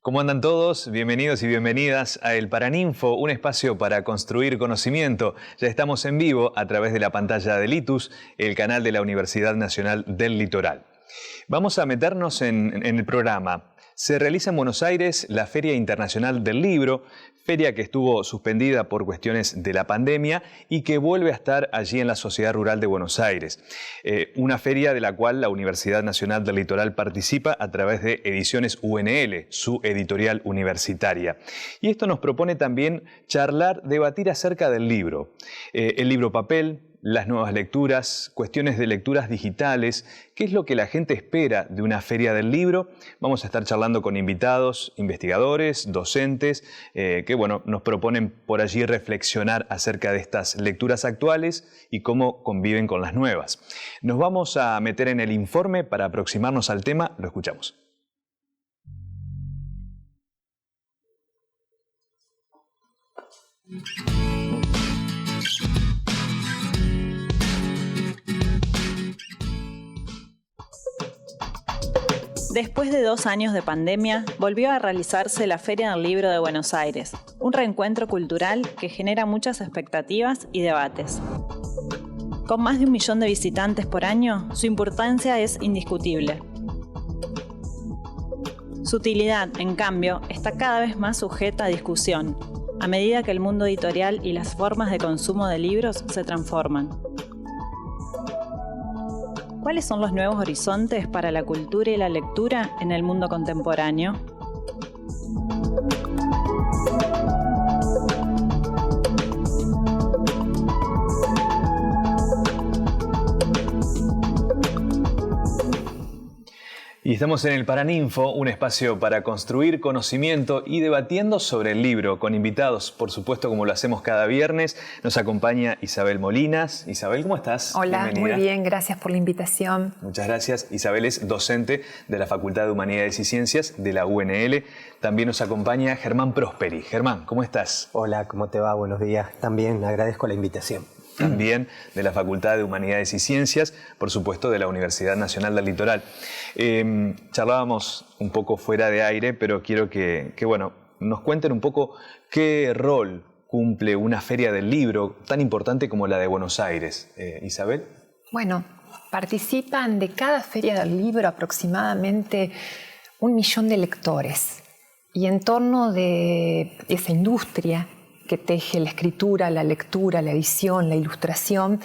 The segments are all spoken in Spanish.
¿Cómo andan todos? Bienvenidos y bienvenidas a El Paraninfo, un espacio para construir conocimiento. Ya estamos en vivo a través de la pantalla de Litus, el canal de la Universidad Nacional del Litoral. Vamos a meternos en el programa. Se realiza en Buenos Aires la Feria Internacional del Libro, feria que estuvo suspendida por cuestiones de la pandemia y que vuelve a estar allí en la Sociedad Rural de Buenos Aires. Una feria de la cual la Universidad Nacional del Litoral participa a través de Ediciones UNL, su editorial universitaria. Y esto nos propone también charlar, debatir acerca del libro. El libro papel, las nuevas lecturas, cuestiones de lecturas digitales, qué es lo que la gente espera de una feria del libro. Vamos a estar charlando con invitados, investigadores, docentes, que nos proponen por allí reflexionar acerca de estas lecturas actuales y cómo conviven con las nuevas. Nos vamos a meter en el informe para aproximarnos al tema, lo escuchamos. Después de 2 años de pandemia, volvió a realizarse la Feria del Libro de Buenos Aires, un reencuentro cultural que genera muchas expectativas y debates. Con más de 1 millón de visitantes por año, su importancia es indiscutible. Su utilidad, en cambio, está cada vez más sujeta a discusión, a medida que el mundo editorial y las formas de consumo de libros se transforman. ¿Cuáles son los nuevos horizontes para la cultura y la lectura en el mundo contemporáneo? Y estamos en el Paraninfo, un espacio para construir conocimiento y debatiendo sobre el libro, con invitados, por supuesto, como lo hacemos cada viernes. Nos acompaña Isabel Molinas. Isabel, ¿cómo estás? Hola, bienvenida. Muy bien, gracias por la invitación. Muchas gracias. Isabel es docente de la Facultad de Humanidades y Ciencias de la UNL. También nos acompaña Germán Prosperi. Germán, ¿cómo estás? Hola, ¿cómo te va? Buenos días. También agradezco la invitación. También de la Facultad de Humanidades y Ciencias, por supuesto de la Universidad Nacional del Litoral. Charlábamos un poco fuera de aire, pero quiero que nos cuenten un poco qué rol cumple una feria del libro tan importante como la de Buenos Aires. Isabel. Bueno, participan de cada feria del libro aproximadamente 1 millón de lectores. Y en torno de esa industria que teje la escritura, la lectura, la edición, la ilustración,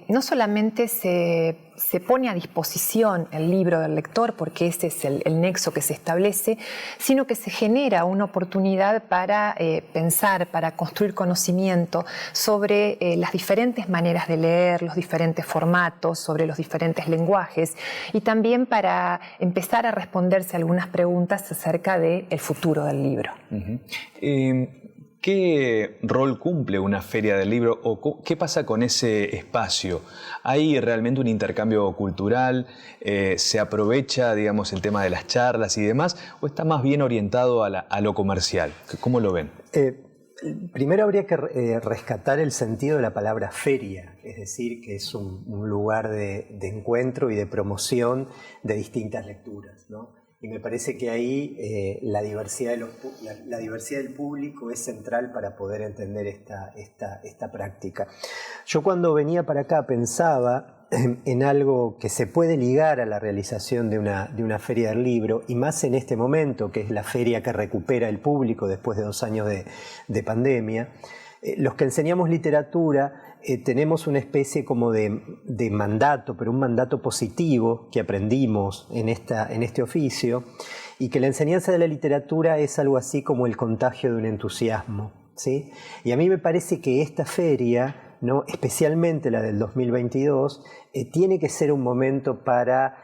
no solamente se pone a disposición el libro del lector, porque ese es el nexo que se establece, sino que se genera una oportunidad para pensar, para construir conocimiento sobre las diferentes maneras de leer, los diferentes formatos, sobre los diferentes lenguajes, y también para empezar a responderse algunas preguntas acerca del futuro del libro. ¿Qué rol cumple una feria del libro o qué pasa con ese espacio? ¿Hay realmente un intercambio cultural? ¿Se aprovecha, digamos, el tema de las charlas y demás? ¿O está más bien orientado a lo comercial? ¿Cómo lo ven? Primero habría que rescatar el sentido de la palabra feria, es decir, que es un lugar de encuentro y de promoción de distintas lecturas, ¿no? Y me parece que ahí la diversidad del público es central para poder entender esta práctica. Yo cuando venía para acá pensaba en algo que se puede ligar a la realización de una feria del libro, y más en este momento, que es la feria que recupera el público después de 2 años de pandemia. Los que enseñamos literatura tenemos una especie como de mandato, pero un mandato positivo que aprendimos en este oficio, y que la enseñanza de la literatura es algo así como el contagio de un entusiasmo, ¿sí? Y a mí me parece que esta feria, ¿no?, especialmente la del 2022, tiene que ser un momento para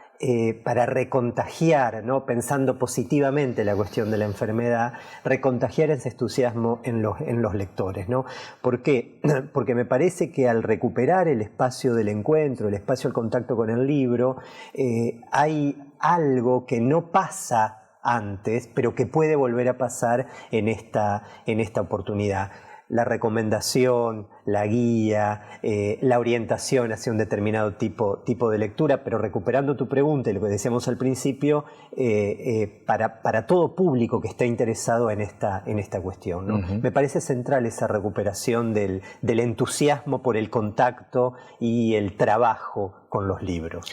recontagiar, ¿no?, pensando positivamente la cuestión de la enfermedad, recontagiar ese entusiasmo en los lectores, ¿no? ¿Por qué? Porque me parece que al recuperar el espacio del encuentro, el espacio del contacto con el libro, hay algo que no pasa antes, pero que puede volver a pasar en esta oportunidad. la recomendación, la guía, la orientación hacia un determinado tipo de lectura, pero recuperando tu pregunta y lo que decíamos al principio, para todo público que esté interesado en esta cuestión, ¿no? Me parece central esa recuperación del entusiasmo por el contacto y el trabajo con los libros.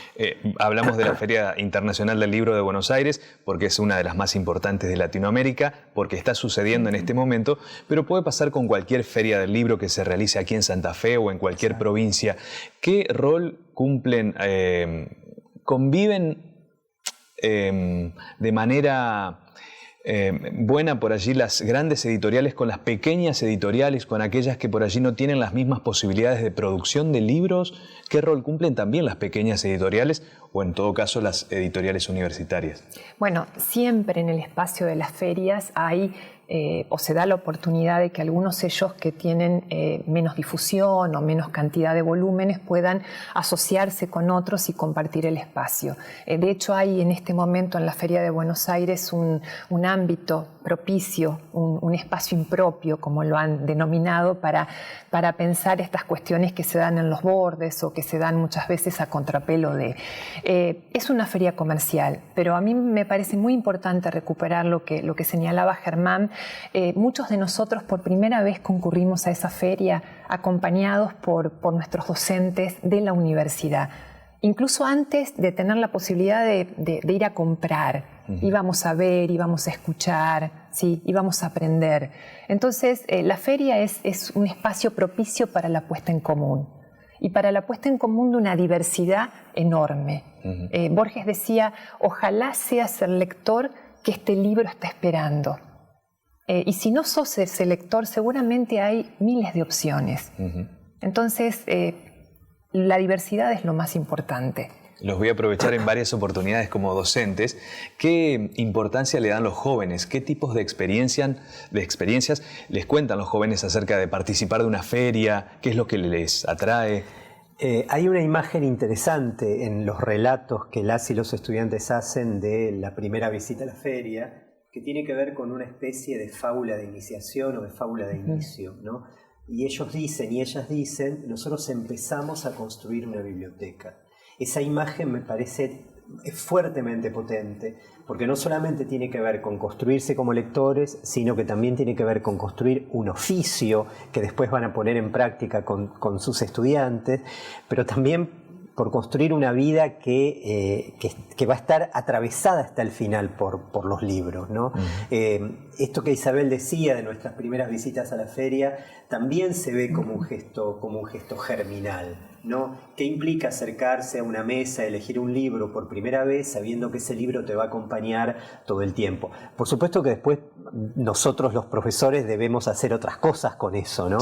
Hablamos de la Feria Internacional del Libro de Buenos Aires porque es una de las más importantes de Latinoamérica, porque está sucediendo en este momento, pero puede pasar con cualquier feria del libro que se realice aquí en Santa Fe o en cualquier provincia. ¿Qué rol cumplen, conviven de manera buena por allí las grandes editoriales con las pequeñas editoriales, con aquellas que por allí no tienen las mismas posibilidades de producción de libros? ¿Qué rol cumplen también las pequeñas editoriales o en todo caso las editoriales universitarias? Bueno, siempre en el espacio de las ferias hay o se da la oportunidad de que algunos sellos que tienen menos difusión o menos cantidad de volúmenes puedan asociarse con otros y compartir el espacio. De hecho, hay en este momento en la Feria de Buenos Aires un ámbito propicio, un espacio impropio, como lo han denominado, para pensar estas cuestiones que se dan en los bordes o que se dan muchas veces a contrapelo de... es una feria comercial, pero a mí me parece muy importante recuperar lo que señalaba Germán. Muchos de nosotros por primera vez concurrimos a esa feria acompañados por nuestros docentes de la universidad. Incluso antes de tener la posibilidad de ir a comprar, íbamos a ver, íbamos a escuchar, ¿sí? Íbamos a aprender. Entonces, la feria es un espacio propicio para la puesta en común y para la puesta en común de una diversidad enorme. Borges decía, ojalá seas el lector que este libro está esperando. Y si no sos ese lector, seguramente hay miles de opciones. Entonces, la diversidad es lo más importante. Los voy a aprovechar en varias oportunidades como docentes. ¿Qué importancia le dan los jóvenes? ¿Qué tipos de experiencias les cuentan los jóvenes acerca de participar de una feria? ¿Qué es lo que les atrae? Hay una imagen interesante en los relatos que las y los estudiantes hacen de la primera visita a la feria, que tiene que ver con una especie de fábula de iniciación o de fábula de inicio, ¿no? Y ellos dicen y ellas dicen, nosotros empezamos a construir una biblioteca. Esa imagen me parece fuertemente potente, porque no solamente tiene que ver con construirse como lectores, sino que también tiene que ver con construir un oficio que después van a poner en práctica con sus estudiantes, pero también por construir una vida que va a estar atravesada hasta el final por los libros, ¿no? Esto que Isabel decía de nuestras primeras visitas a la feria también se ve como un gesto germinal, ¿no? ¿Qué implica acercarse a una mesa, elegir un libro por primera vez sabiendo que ese libro te va a acompañar todo el tiempo? Por supuesto que después nosotros los profesores debemos hacer otras cosas con eso, ¿no?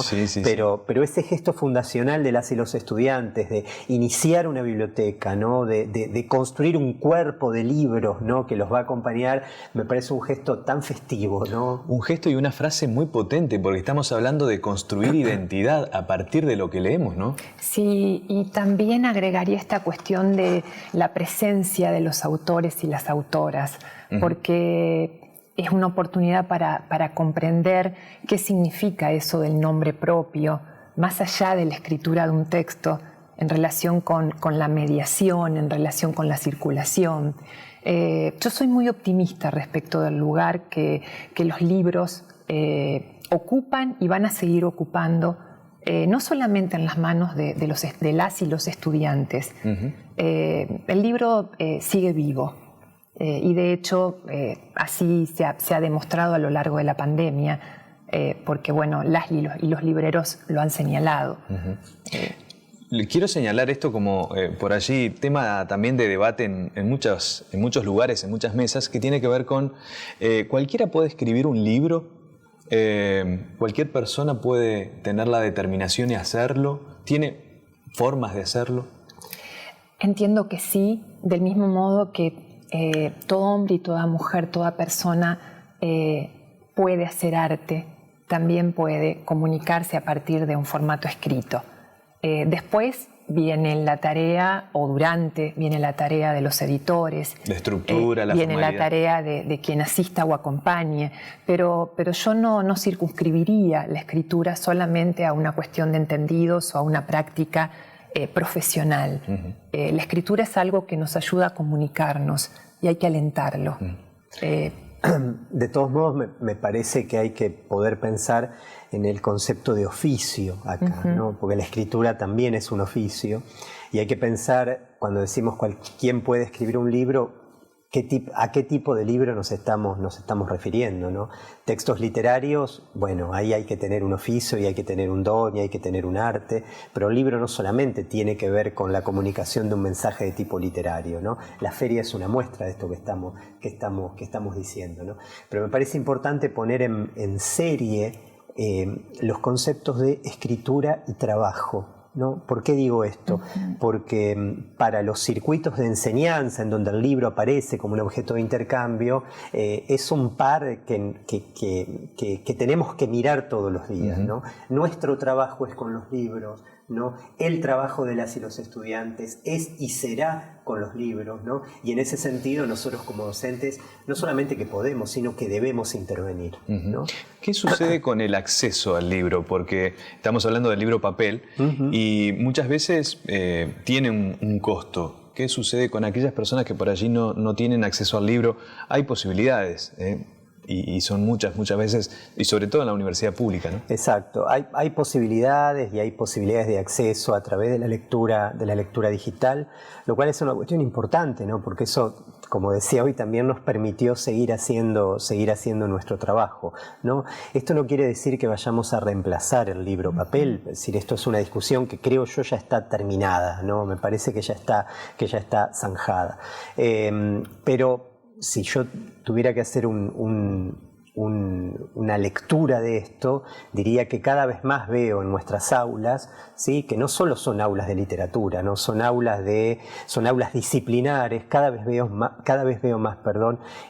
Pero ese gesto fundacional de las y los estudiantes, de iniciar una biblioteca, ¿no? de construir un cuerpo de libros, ¿no? que los va a acompañar, me parece un gesto tan festivo, ¿no? Un gesto y una frase muy potente, porque estamos hablando de construir identidad a partir de lo que leemos, ¿no? Sí, y también agregaría esta cuestión de la presencia de los autores y las autoras, porque es una oportunidad para comprender qué significa eso del nombre propio, más allá de la escritura de un texto, en relación con la mediación, en relación con la circulación. Yo soy muy optimista respecto del lugar que los libros ocupan y van a seguir ocupando, no solamente en las manos de las y los estudiantes. El libro sigue vivo. Y de hecho, así se ha demostrado a lo largo de la pandemia, porque bueno, las y los libreros lo han señalado. Quiero señalar esto como por allí tema también de debate en muchos lugares, en muchas mesas, que tiene que ver con cualquiera puede escribir un libro, cualquier persona puede tener la determinación y hacerlo, tiene formas de hacerlo. Entiendo que sí, del mismo modo que todo hombre y toda mujer, toda persona puede hacer arte, también puede comunicarse a partir de un formato escrito. Después viene la tarea, o durante, viene la tarea de los editores. La estructura, la viene formalidad. la tarea de quien asista o acompañe, pero yo no circunscribiría la escritura solamente a una cuestión de entendidos o a una práctica profesional. La escritura es algo que nos ayuda a comunicarnos y hay que alentarlo. De todos modos, me parece que hay que poder pensar en el concepto de oficio acá, ¿no? Porque la escritura también es un oficio y hay que pensar, cuando decimos quién puede escribir un libro, a qué tipo de libro nos estamos refiriendo, ¿no? Textos literarios, bueno, ahí hay que tener un oficio y hay que tener un don y hay que tener un arte, pero un libro no solamente tiene que ver con la comunicación de un mensaje de tipo literario, ¿no? La feria es una muestra de esto que estamos diciendo, ¿no? Pero me parece importante poner en serie los conceptos de escritura y trabajo, ¿no? ¿Por qué digo esto? Porque para los circuitos de enseñanza, en donde el libro aparece como un objeto de intercambio, es un par que tenemos que mirar todos los días, ¿no? Nuestro trabajo es con los libros, ¿no? El trabajo de las y los estudiantes es y será con los libros, ¿no? Y en ese sentido nosotros como docentes no solamente que podemos, sino que debemos intervenir, ¿no? ¿Qué sucede con el acceso al libro? Porque estamos hablando del libro papel y muchas veces tiene un costo. ¿Qué sucede con aquellas personas que por allí no tienen acceso al libro? Hay posibilidades, y son muchas veces, y sobre todo en la universidad pública, ¿no? Exacto, hay posibilidades y hay posibilidades de acceso a través de la lectura digital, lo cual es una cuestión importante, ¿no? Porque eso, como decía hoy, también nos permitió seguir haciendo nuestro trabajo, ¿no? Esto no quiere decir que vayamos a reemplazar el libro papel, es decir, esto es una discusión que creo yo ya está terminada, ¿no? Me parece que ya está zanjada, pero si yo tuviera que hacer una lectura de esto, diría que cada vez más veo en nuestras aulas, ¿sí? Que no solo son aulas de literatura, ¿no? Son aulas disciplinares, cada vez veo más,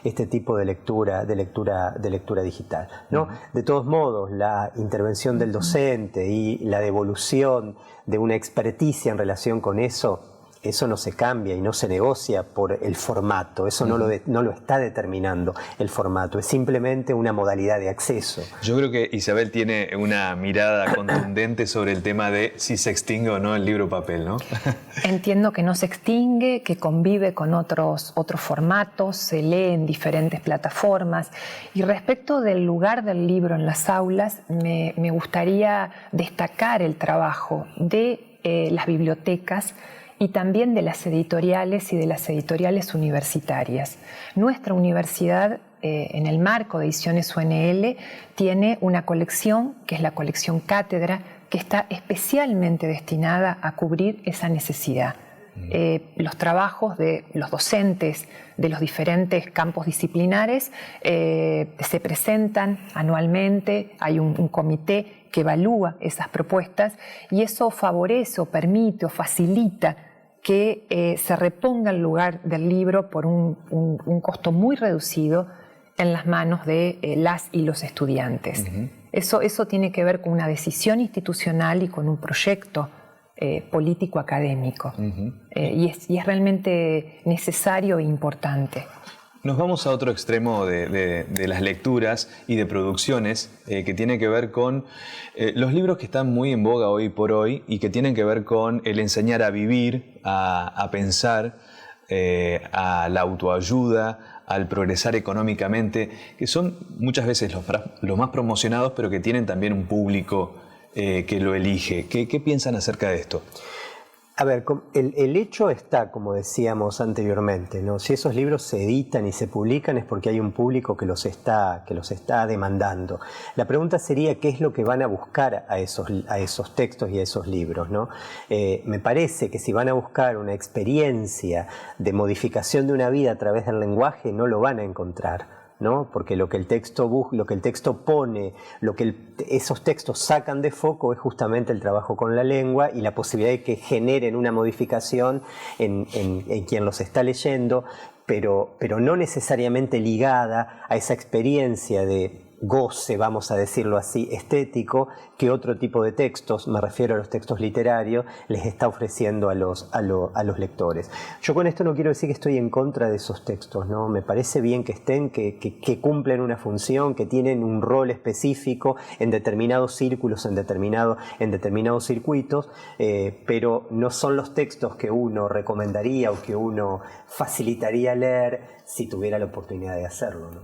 este tipo de lectura digital, ¿no? De todos modos, la intervención del docente y la devolución de una experticia en relación con eso no se cambia y no se negocia por el formato, eso no lo está determinando el formato, es simplemente una modalidad de acceso. Yo creo que Isabel tiene una mirada contundente sobre el tema de si se extingue o no el libro papel, ¿no? Entiendo que no se extingue, que convive con otros formatos, se lee en diferentes plataformas. Y respecto del lugar del libro en las aulas, me gustaría destacar el trabajo de las bibliotecas y también de las editoriales y de las editoriales universitarias. Nuestra universidad, en el marco de Ediciones UNL, tiene una colección, que es la colección Cátedra, que está especialmente destinada a cubrir esa necesidad. Los trabajos de los docentes de los diferentes campos disciplinares se presentan anualmente, hay un comité que evalúa esas propuestas y eso favorece o permite o facilita que se reponga el lugar del libro por un costo muy reducido en las manos de las y los estudiantes. Eso tiene que ver con una decisión institucional y con un proyecto político-académico. Y es realmente necesario e importante. Nos vamos a otro extremo de las lecturas y de producciones que tiene que ver con los libros que están muy en boga hoy por hoy y que tienen que ver con el enseñar a vivir, a pensar, a la autoayuda, al progresar económicamente, que son muchas veces los más promocionados, pero que tienen también un público que lo elige. ¿Qué piensan acerca de esto? A ver, el hecho está, como decíamos anteriormente, ¿no? Si esos libros se editan y se publican es porque hay un público que los está demandando. La pregunta sería qué es lo que van a buscar a esos textos y a esos libros, ¿no? Me parece que si van a buscar una experiencia de modificación de una vida a través del lenguaje, no lo van a encontrar, ¿no? Porque lo que el texto pone, lo que esos textos sacan de foco es justamente el trabajo con la lengua y la posibilidad de que generen una modificación en quien los está leyendo, pero no necesariamente ligada a esa experiencia de goce, vamos a decirlo así, estético que otro tipo de textos, me refiero a los textos literarios, les está ofreciendo a los lectores. Yo con esto no quiero decir que estoy en contra de esos textos, ¿no? Me parece bien que estén, que cumplen una función, que tienen un rol específico en determinados círculos, en determinados circuitos, pero no son los textos que uno recomendaría o que uno facilitaría leer si tuviera la oportunidad de hacerlo, ¿no?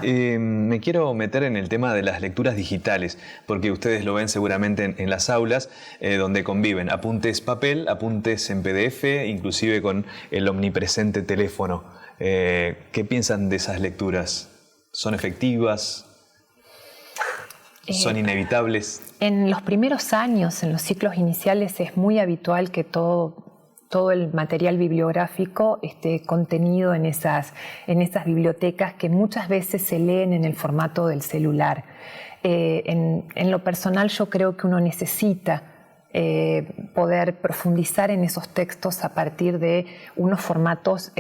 Me quiero meter en el tema de las lecturas digitales, porque ustedes lo ven seguramente en las aulas donde conviven apuntes papel, apuntes en PDF, inclusive con el omnipresente teléfono. ¿Qué piensan de esas lecturas? ¿Son efectivas? ¿Son inevitables? En los primeros años, en los ciclos iniciales, es muy habitual que todo el material bibliográfico esté contenido en esas bibliotecas que muchas veces se leen en el formato del celular. En lo personal, yo creo que uno necesita poder profundizar en esos textos a partir de unos formatos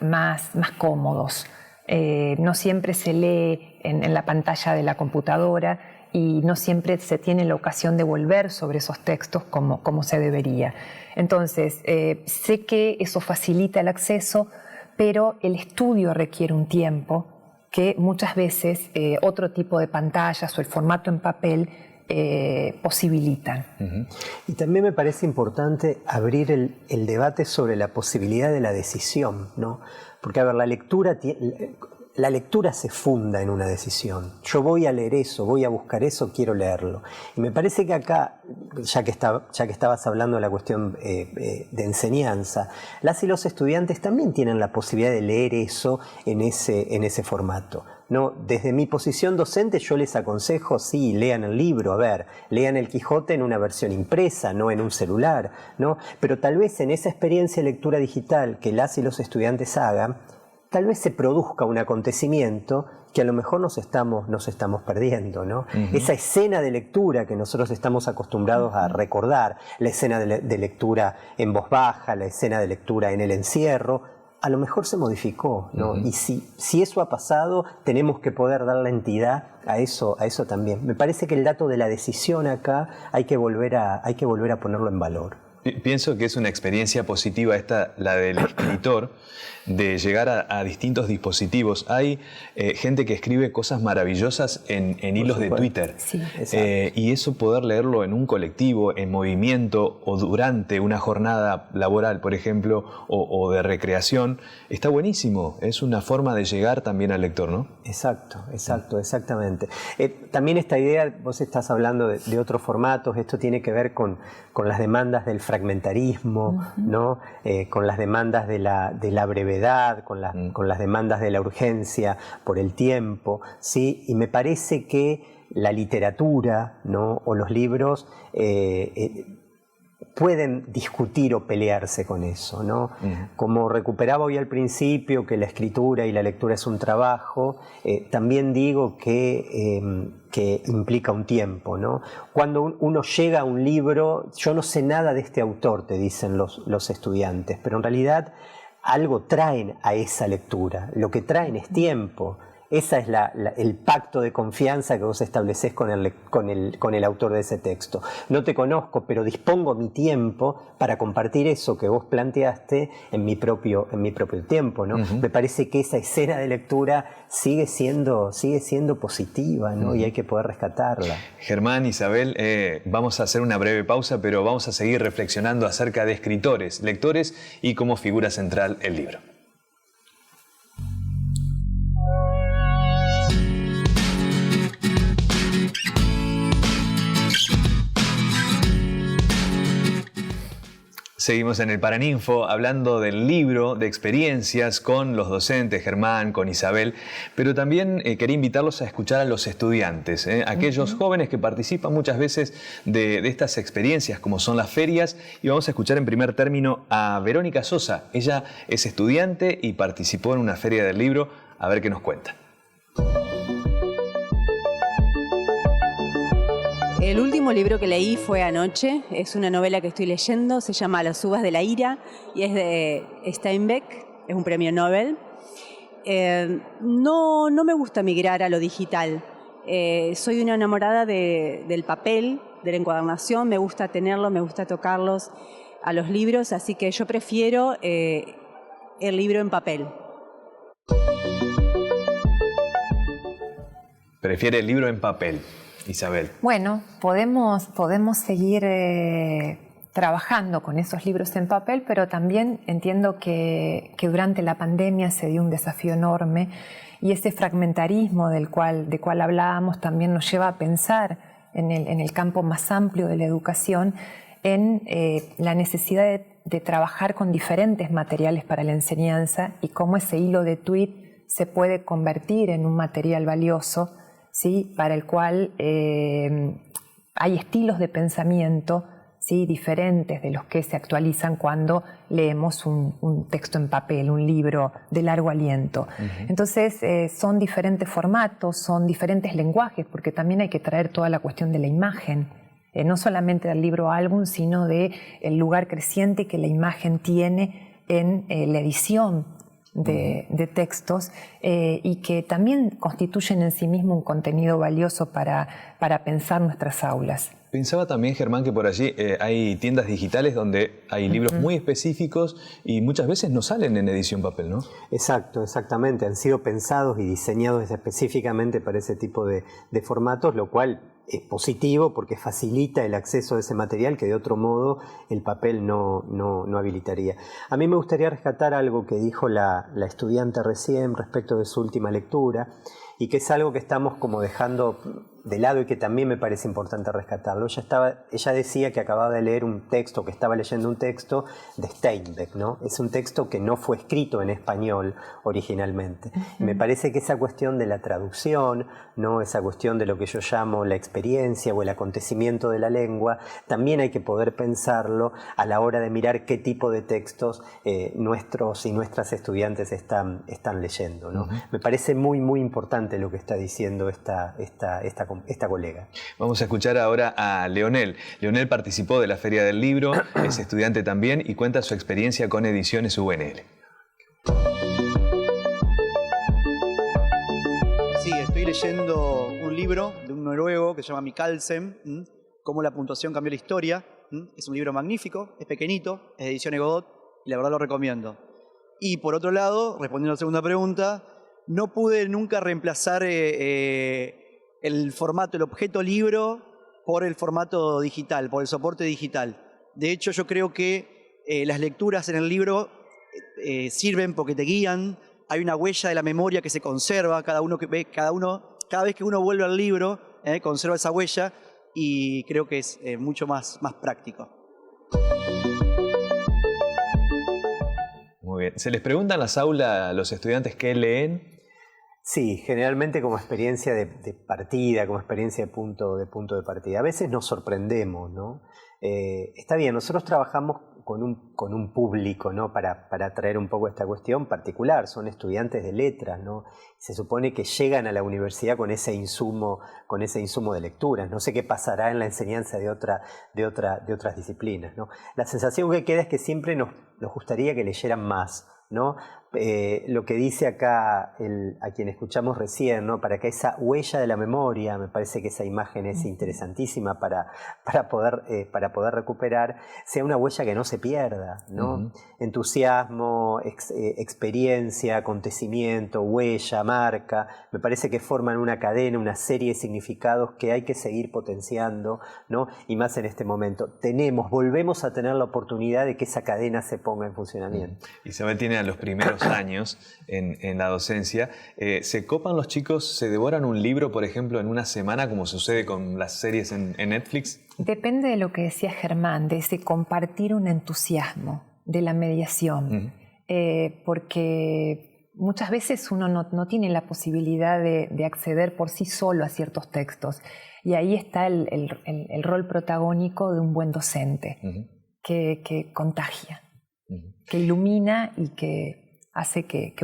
más cómodos. No siempre se lee en la pantalla de la computadora y no siempre se tiene la ocasión de volver sobre esos textos como se debería. Entonces, sé que eso facilita el acceso, pero el estudio requiere un tiempo que muchas veces otro tipo de pantallas o el formato en papel posibilitan. Y también me parece importante abrir el debate sobre la posibilidad de la decisión, ¿no? Porque, a ver, la lectura se funda en una decisión. Yo voy a leer eso, voy a buscar eso, quiero leerlo. Y me parece que acá, ya que estabas hablando de la cuestión de enseñanza, las y los estudiantes también tienen la posibilidad de leer eso en ese formato, ¿no? Desde mi posición docente yo les aconsejo, sí, lean el libro, a ver, lean el Quijote en una versión impresa, no en un celular, ¿no? Pero tal vez en esa experiencia de lectura digital que las y los estudiantes hagan, tal vez se produzca un acontecimiento que a lo mejor nos estamos perdiendo, ¿no? Esa escena de lectura que nosotros estamos acostumbrados a recordar, la escena de lectura en voz baja, la escena de lectura en el encierro, a lo mejor se modificó, ¿no? Y si eso ha pasado, tenemos que poder dar la entidad a eso también. Me parece que el dato de la decisión acá hay que volver a ponerlo en valor. Pienso que es una experiencia positiva esta, la del escritor, de llegar a distintos dispositivos. Hay gente que escribe cosas maravillosas en hilos de Twitter. Sí, y eso poder leerlo en un colectivo, en movimiento o durante una jornada laboral, por ejemplo, o de recreación, está buenísimo. Es una forma de llegar también al lector, ¿no? Exactamente. También esta idea, vos estás hablando de otros formatos, esto tiene que ver con las demandas del fragmentarismo, ¿no? Con las demandas de la brevedad, con las demandas de la urgencia por el tiempo, ¿sí? Y me parece que la literatura, ¿no? O los libros pueden discutir o pelearse con eso, ¿no? Como recuperaba hoy al principio que la escritura y la lectura es un trabajo, también digo que implica un tiempo, ¿no? Cuando uno llega a un libro, yo no sé nada de este autor, te dicen los estudiantes, pero en realidad algo traen a esa lectura, lo que traen es tiempo. Esa es el pacto de confianza que vos establecés con el autor de ese texto. No te conozco, pero dispongo mi tiempo para compartir eso que vos planteaste en mi propio tiempo, ¿no? Me parece que esa escena de lectura sigue siendo positiva, ¿no? Y hay que poder rescatarla. Germán, Isabel, vamos a hacer una breve pausa, pero vamos a seguir reflexionando acerca de escritores, lectores y como figura central el libro. Seguimos en el Paraninfo hablando del libro, de experiencias con los docentes, Germán, con Isabel, pero también quería invitarlos a escuchar a los estudiantes, aquellos jóvenes que participan muchas veces de estas experiencias como son las ferias, y vamos a escuchar en primer término a Verónica Sosa. Ella es estudiante y participó en una feria del libro. A ver qué nos cuenta. El último libro que leí fue anoche, es una novela que estoy leyendo, se llama Las uvas de la ira y es de Steinbeck, es un premio Nobel. No me gusta migrar a lo digital. Soy una enamorada del papel, de la encuadernación, me gusta tenerlo, me gusta tocarlos a los libros, así que yo prefiero el libro en papel. Prefiere el libro en papel, Isabel. Bueno, podemos seguir trabajando con esos libros en papel, pero también entiendo que durante la pandemia se dio un desafío enorme y ese fragmentarismo de cual hablábamos también nos lleva a pensar en el campo más amplio de la educación, en la necesidad de trabajar con diferentes materiales para la enseñanza y cómo ese hilo de tweet se puede convertir en un material valioso, ¿sí? Para el cual hay estilos de pensamiento, ¿sí? Diferentes de los que se actualizan cuando leemos un texto en papel, un libro de largo aliento. Entonces son diferentes formatos, son diferentes lenguajes, porque también hay que traer toda la cuestión de la imagen, no solamente del libro álbum, sino del lugar creciente que la imagen tiene en la edición de textos y que también constituyen en sí mismo un contenido valioso para pensar nuestras aulas. Pensaba también, Germán, que por allí hay tiendas digitales donde hay libros muy específicos y muchas veces no salen en edición papel, ¿no? Exacto, exactamente. Han sido pensados y diseñados específicamente para ese tipo de formatos, lo cual es positivo porque facilita el acceso a ese material que de otro modo el papel no habilitaría. A mí me gustaría rescatar algo que dijo la estudiante recién respecto de su última lectura y que es algo que estamos como dejando de lado y que también me parece importante rescatarlo. Ella decía que acababa de leer un texto, que estaba leyendo un texto de Steinbeck, ¿no? Es un texto que no fue escrito en español originalmente. Y me parece que esa cuestión de la traducción, ¿no? Esa cuestión de lo que yo llamo la experiencia o el acontecimiento de la lengua, también hay que poder pensarlo a la hora de mirar qué tipo de textos nuestros y nuestras estudiantes están leyendo, ¿no? Me parece muy, muy importante lo que está diciendo esta colega. Vamos a escuchar ahora a Leonel. Leonel participó de la Feria del Libro, es estudiante también y cuenta su experiencia con Ediciones UNL. Sí, estoy leyendo un libro de un noruego que se llama Michaelsen, Cómo la puntuación cambió la historia. Es un libro magnífico, es pequeñito, es de Ediciones Godot y la verdad lo recomiendo. Y por otro lado, respondiendo a la segunda pregunta, no pude nunca reemplazar el formato, el objeto libro por el formato digital, por el soporte digital. De hecho, yo creo que las lecturas en el libro sirven porque te guían, hay una huella de la memoria que se conserva, cada vez que uno vuelve al libro, conserva esa huella y creo que es mucho más práctico. Muy bien. ¿Se les pregunta en las aulas a los estudiantes qué leen? Sí, generalmente como experiencia de partida, como experiencia de punto de partida. A veces nos sorprendemos, ¿no? Está bien, nosotros trabajamos con un público, ¿no? Para traer un poco esta cuestión particular, son estudiantes de letras, ¿no? Se supone que llegan a la universidad con ese insumo de lecturas. No sé qué pasará en la enseñanza de otras disciplinas, ¿no? La sensación que queda es que siempre nos gustaría que leyeran más, ¿no? Lo que dice acá a quien escuchamos recién, ¿no? Para que esa huella de la memoria, me parece que esa imagen es interesantísima para poder recuperar, sea una huella que no se pierda, ¿no? Entusiasmo, experiencia, acontecimiento, huella, marca, me parece que forman una cadena, una serie de significados que hay que seguir potenciando, ¿no? Y más en este momento. Volvemos a tener la oportunidad de que esa cadena se ponga en funcionamiento. Isabel tiene a los primeros años en la docencia. ¿Se copan los chicos, se devoran un libro, por ejemplo, en una semana, como sucede con las series en Netflix? Depende de lo que decía Germán, de ese compartir un entusiasmo, de la mediación, porque muchas veces uno no tiene la posibilidad de acceder por sí solo a ciertos textos, y ahí está el rol protagónico de un buen docente, que contagia, que ilumina y que hace que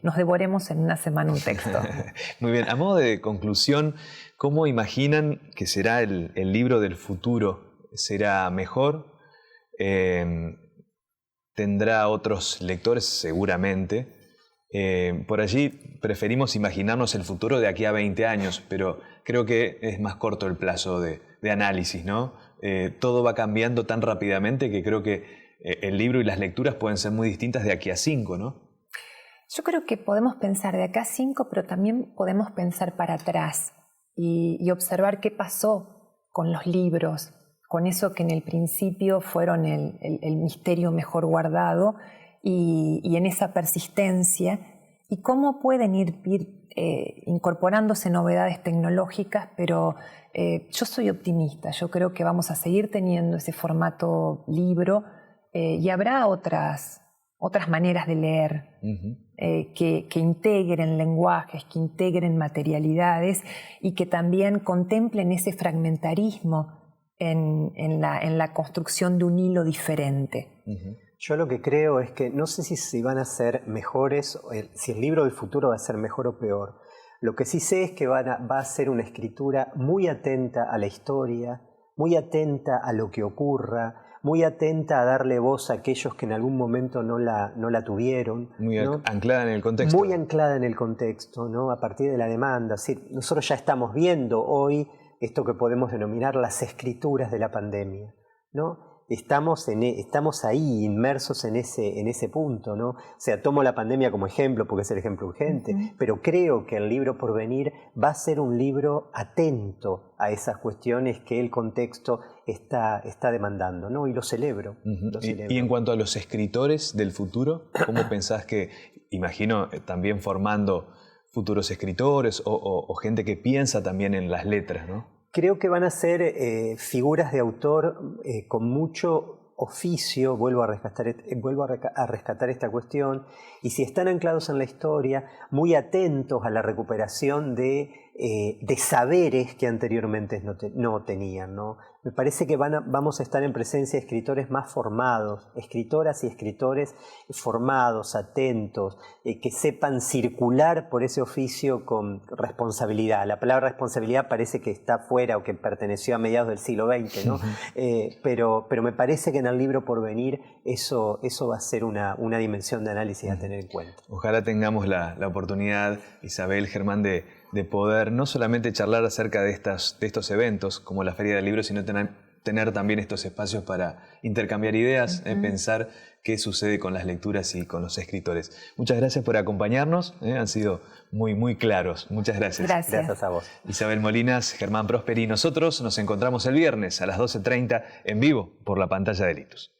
nos devoremos en una semana un texto. Muy bien. A modo de conclusión, ¿cómo imaginan que será el libro del futuro? ¿Será mejor? ¿Tendrá otros lectores? Seguramente. Por allí preferimos imaginarnos el futuro de aquí a 20 años, pero creo que es más corto el plazo de análisis, ¿no? Todo va cambiando tan rápidamente que creo que el libro y las lecturas pueden ser muy distintas de aquí a 5, ¿no? Yo creo que podemos pensar de acá a 5, pero también podemos pensar para atrás y observar qué pasó con los libros, con eso que en el principio fueron el misterio mejor guardado y en esa persistencia, y cómo pueden ir incorporándose novedades tecnológicas, pero yo soy optimista, yo creo que vamos a seguir teniendo ese formato libro y habrá otras maneras de leer que integren lenguajes, que integren materialidades y que también contemplen ese fragmentarismo en la construcción de un hilo diferente. Yo lo que creo es que no sé si van a ser mejores, si el libro del futuro va a ser mejor o peor. Lo que sí sé es que va a ser una escritura muy atenta a la historia, muy atenta a lo que ocurra, muy atenta a darle voz a aquellos que en algún momento no la tuvieron. Muy ¿no? anclada en el contexto. Muy anclada en el contexto, ¿no? A partir de la demanda. Es decir, nosotros ya estamos viendo hoy esto que podemos denominar las escrituras de la pandemia, ¿no? Estamos ahí inmersos en ese punto, ¿no? O sea, tomo la pandemia como ejemplo porque es el ejemplo urgente, pero creo que el libro por venir va a ser un libro atento a esas cuestiones que el contexto está demandando, ¿no? Y lo celebro. Lo celebro. Y en cuanto a los escritores del futuro, ¿cómo pensás que, imagino, también formando futuros escritores o gente que piensa también en las letras, ¿no? Creo que van a ser figuras de autor con mucho oficio, vuelvo a rescatar esta cuestión, y si están anclados en la historia, muy atentos a la recuperación de saberes que anteriormente no tenían, ¿no? Me parece que vamos a estar en presencia de escritores más formados, escritoras y escritores formados, atentos, que sepan circular por ese oficio con responsabilidad. La palabra responsabilidad parece que está fuera o que perteneció a mediados del siglo XX, ¿no? Pero me parece que en el libro por venir eso va a ser una dimensión de análisis a tener en cuenta. Ojalá tengamos la oportunidad, Isabel, Germán, de poder no solamente charlar acerca de estos eventos como la Feria del Libro, sino tener también estos espacios para intercambiar ideas, pensar qué sucede con las lecturas y con los escritores. Muchas gracias por acompañarnos, han sido muy, muy claros. Muchas gracias. Gracias a vos. Isabel Molinas, Germán Prosperi, nosotros nos encontramos el viernes a las 12:30 en vivo por la pantalla de Litus.